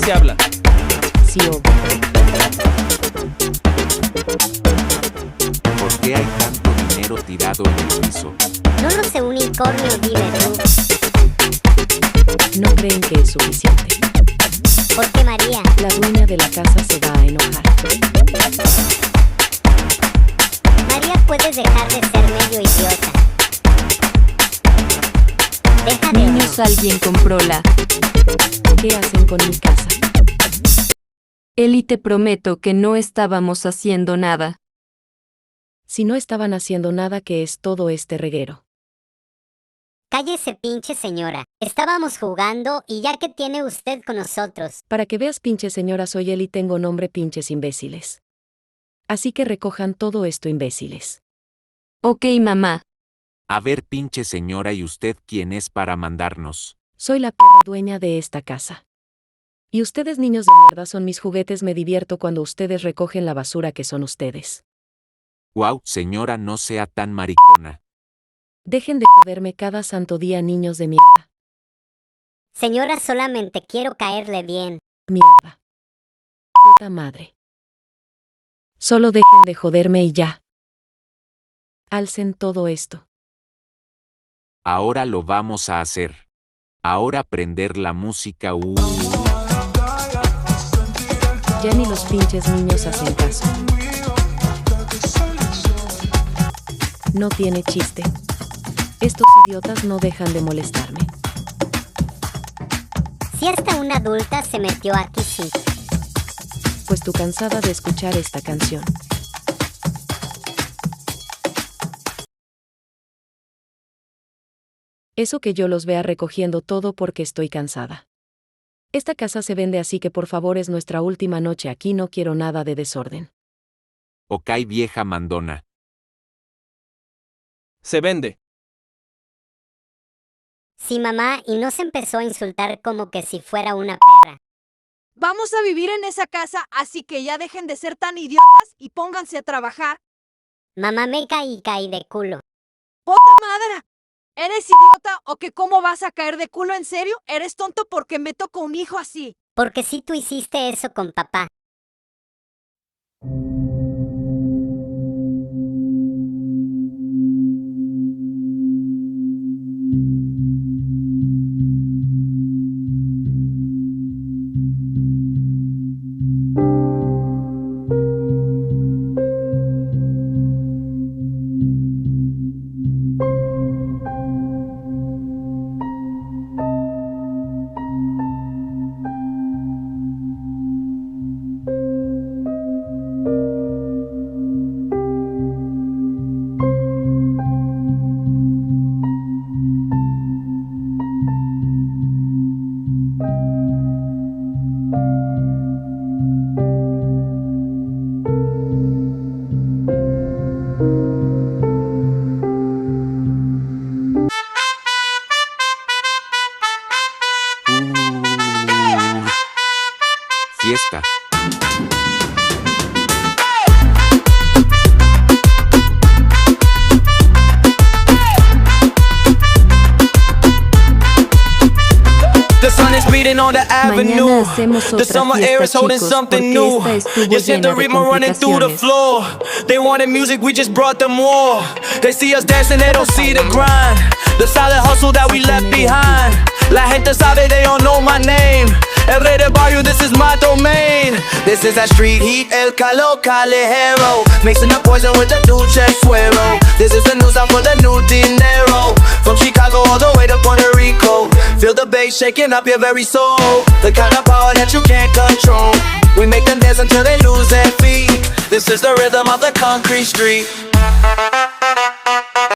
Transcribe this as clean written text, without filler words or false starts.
se habla. Sí, obvio. ¿Por qué hay tanto dinero tirado en el piso? No lo sé, unicornio, dime tú. No creen que es suficiente. ¿Por qué, María? La dueña de la casa se va a enojar. María, puedes dejar de ser medio idiota. Deja de... Niños, alguien compró la... ¿Qué hacen con mi casa? Eli, te prometo que no estábamos haciendo nada. Si no estaban haciendo nada, ¿qué es todo este reguero? Cállese, pinche señora. Estábamos jugando y ya que tiene usted con nosotros. Para que veas, pinche señora, soy Eli, tengo nombre, pinches imbéciles. Así que recojan todo esto, imbéciles. Ok, mamá. A ver, pinche señora, ¿y usted quién es para mandarnos? Soy la perra dueña de esta casa. Y ustedes, niños de mierda, son mis juguetes, me divierto cuando ustedes recogen la basura que son ustedes. Wow, señora, no sea tan maricona. Dejen de joderme cada santo día, niños de mierda. Señora, solamente quiero caerle bien. Mierda. Puta madre. Solo dejen de joderme y ya. Alcen todo esto. Ahora lo vamos a hacer. Ahora prender la música. Ya ni los pinches niños hacen caso. No tiene chiste. Estos idiotas no dejan de molestarme. Si hasta una adulta se metió aquí, sí. Pues tú cansada de escuchar esta canción. Eso que yo los vea recogiendo todo porque estoy cansada. Esta casa se vende, así que por favor, es nuestra última noche aquí, no quiero nada de desorden. Ok, vieja mandona. Se vende. Sí, mamá, y nos empezó a insultar como que si fuera una perra. Vamos a vivir en esa casa, así que ya dejen de ser tan idiotas y pónganse a trabajar. Mamá, me caí de culo. ¡Puta madre! ¿Eres idiota o que cómo vas a caer de culo? ¿En serio? ¿Eres tonto porque me tocó un hijo así? Porque si tú hiciste eso con papá. Fiesta. The sun is beating on the avenue. Mañana hacemos The otra summer air is fiesta, holding chicos, something porque new. esta estuvo You sent the llena de rhythm running through the complicaciones. floor. They wanted music, we just brought them more. They see us dancing, they don't see the grind. The silent hustle that we left behind. La gente sabe, they don't know my name. El rey del barrio, this is my domain. This is that street heat, el calor callejero. Mixing the poison with the dulce fuego. This is the new sound for the new dinero. From Chicago all the way to Puerto Rico. Feel the bass shaking up your very soul. The kind of power that you can't control. We make them dance until they lose their feet. This is the rhythm of the concrete street.